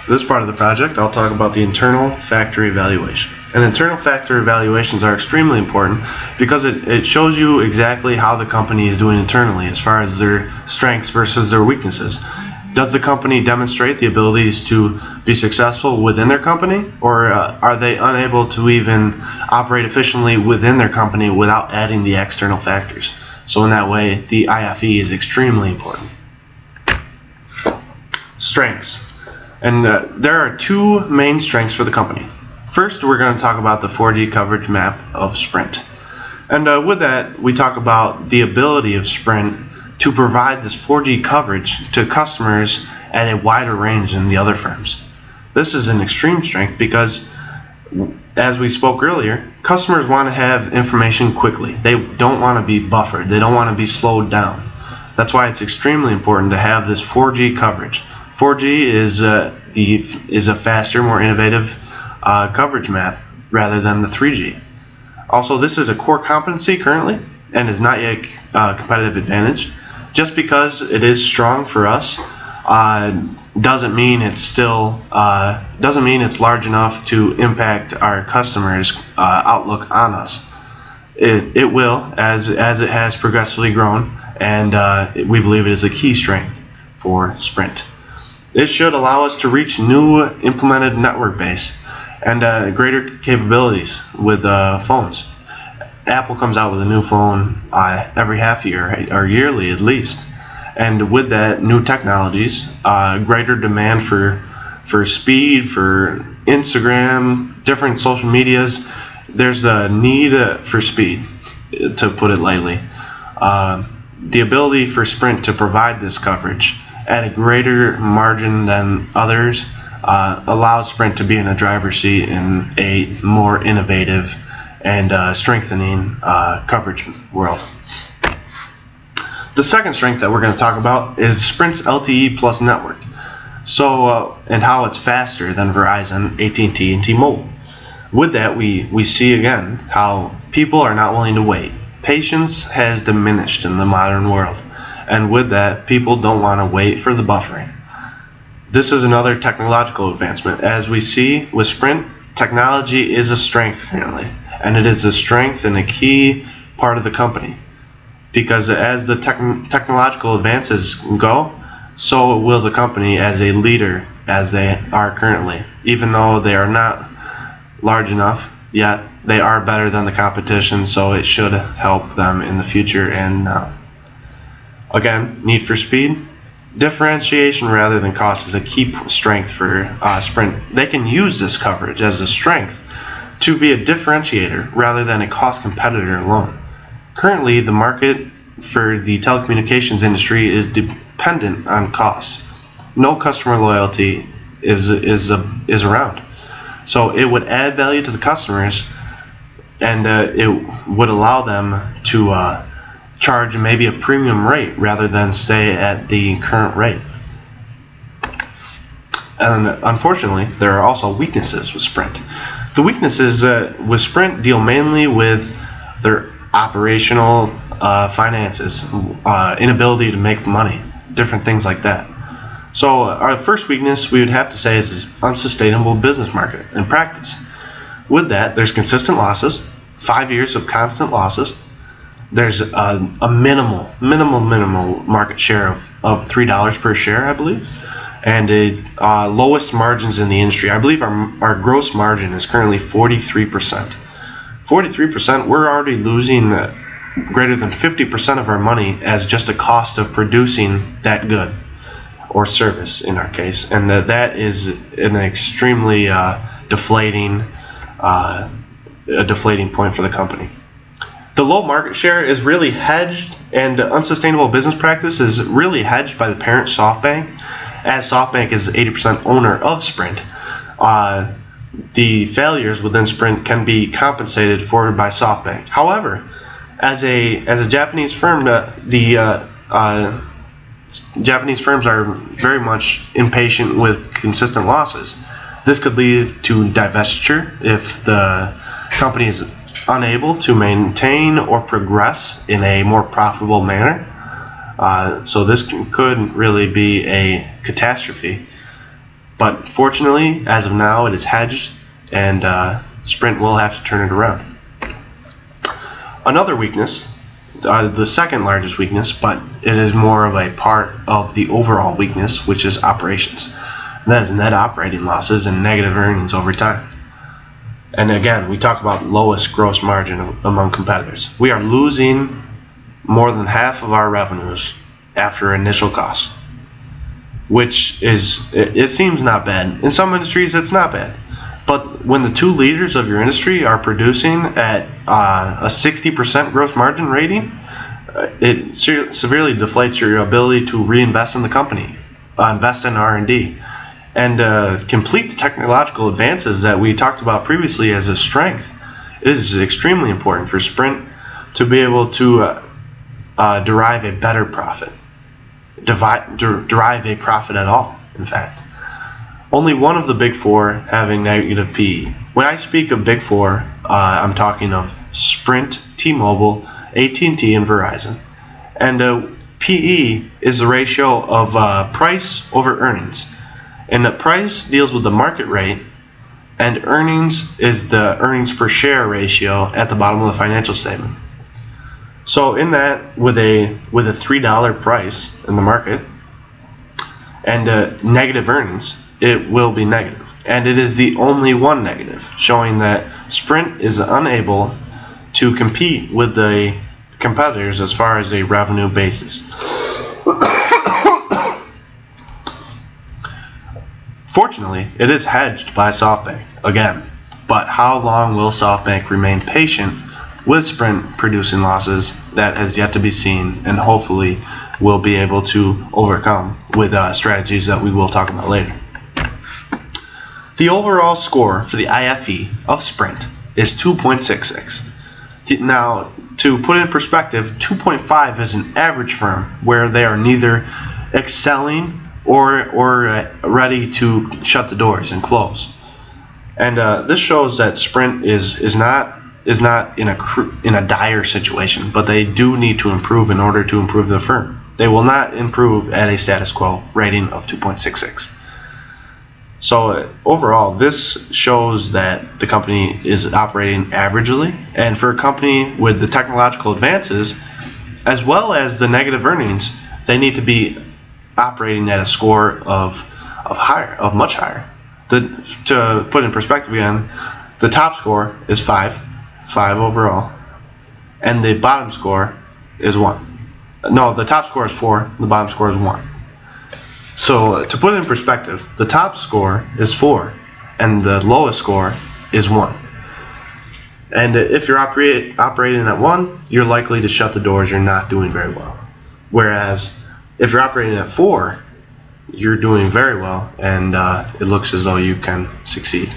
This part of the project, I'll talk about the internal factor evaluation. And internal factor evaluations are extremely important because it shows you exactly how the company is doing internally as far as their strengths versus their weaknesses. Does the company demonstrate the abilities to be successful within their company, or are they unable to even operate efficiently within their company without adding the external factors? So in that way, the IFE is extremely important. Strengths. And there are two main strengths for the company. First, we're going to talk about the 4G coverage map of Sprint. And with that, we talk about the ability of Sprint to provide this 4G coverage to customers at a wider range than the other firms. This is an extreme strength because, as we spoke earlier, customers want to have information quickly. They don't want to be buffered. They don't want to be slowed down. That's why it's extremely important to have this 4G coverage. 4G is a faster, more innovative coverage map rather than the 3G. Also, this is a core competency currently and is not yet a competitive advantage. Just because it is strong for us doesn't mean it's large enough to impact our customers' outlook on us. It will as it has progressively grown, and we believe it is a key strength for Sprint. It should allow us to reach new implemented network base and greater capabilities with phones. Apple comes out with a new phone every half year or yearly at least, and with that, new technologies, greater demand for speed, for Instagram, different social medias. There's the need for speed, to put it lightly. The ability for Sprint to provide this coverage at a greater margin than others allows Sprint to be in a driver's seat in a more innovative and strengthening coverage world. The second strength that we're going to talk about is Sprint's LTE Plus network. And how it's faster than Verizon, AT&T, and T-Mobile. With that, we see again how people are not willing to wait. Patience has diminished in the modern world, and with that, people don't want to wait for the buffering. This is another technological advancement. As we see with Sprint, technology is a strength currently, and it is a strength and a key part of the company, because as the technological advances go, so will the company as a leader as they are currently. Even though they are not large enough yet, they are better than the competition, so it should help them in the future and now. Again, need for speed. Differentiation rather than cost is a key strength for Sprint. They can use this coverage as a strength to be a differentiator rather than a cost competitor alone. Currently, the market for the telecommunications industry is dependent on cost. No customer loyalty is around. So it would add value to the customers, and it would allow them to charge maybe a premium rate rather than stay at the current rate. And unfortunately, there are also weaknesses with Sprint. The weaknesses with Sprint deal mainly with their operational finances, inability to make money, different things like that. So our first weakness we would have to say is this unsustainable business market and practice. With that, there's consistent losses, 5 years of constant losses. There's a minimal market share of $3 per share, I believe, and lowest margins in the industry. I believe our gross margin is currently 43%. 43%, we're already losing greater than 50% of our money as just a cost of producing that good or service in our case, and that is an extremely deflating point for the company. The low market share is really hedged, and the unsustainable business practice is really hedged by the parent SoftBank, as SoftBank is 80% owner of Sprint. The failures within Sprint can be compensated for by SoftBank. However, as a Japanese firm, the Japanese firms are very much impatient with consistent losses. This could lead to divestiture if the company is unable to maintain or progress in a more profitable manner. So this could really be a catastrophe. But fortunately, as of now, it is hedged, and Sprint will have to turn it around. Another weakness, the second largest weakness, but it is more of a part of the overall weakness, which is operations. And that is net operating losses and negative earnings over time. And again, we talk about lowest gross margin among competitors. We are losing more than half of our revenues after initial costs, which it seems not bad. In some industries, it's not bad. But when the two leaders of your industry are producing at a 60% gross margin rating, it severely deflates your ability to reinvest in the company, invest in R&D, and complete the technological advances that we talked about previously as a strength. It is extremely important for Sprint to be able to derive a better profit, derive a profit at all, in fact. Only one of the big four having negative PE. When I speak of big four, I'm talking of Sprint, T-Mobile, AT&T, and Verizon. And PE is the ratio of price over earnings. And the price deals with the market rate, and earnings is the earnings per share ratio at the bottom of the financial statement. So in that, with a $3 price in the market and negative earnings, it will be negative. And it is the only one negative, showing that Sprint is unable to compete with the competitors as far as a revenue basis. Fortunately, it is hedged by SoftBank again. But how long will SoftBank remain patient with Sprint producing losses? That has yet to be seen, and hopefully will be able to overcome with strategies that we will talk about later. The overall score for the IFE of Sprint is 2.66. Now, to put it in perspective, 2.5 is an average firm where they are neither excelling or ready to shut the doors and close. And this shows that Sprint is not in a dire situation, but they do need to improve in order to improve the firm. They will not improve at a status quo rating of 2.66. So overall, this shows that the company is operating averagely, and for a company with the technological advances as well as the negative earnings, they need to be operating at a score of much higher. To put in perspective again, the top score is 5 overall, and the bottom score is 1. No, the top score is 4, the bottom score is 1. So to put it in perspective, the top score is 4, and the lowest score is 1. And if you're operating at 1, you're likely to shut the doors. You're not doing very well. Whereas if you're operating at 4, you're doing very well, and it looks as though you can succeed.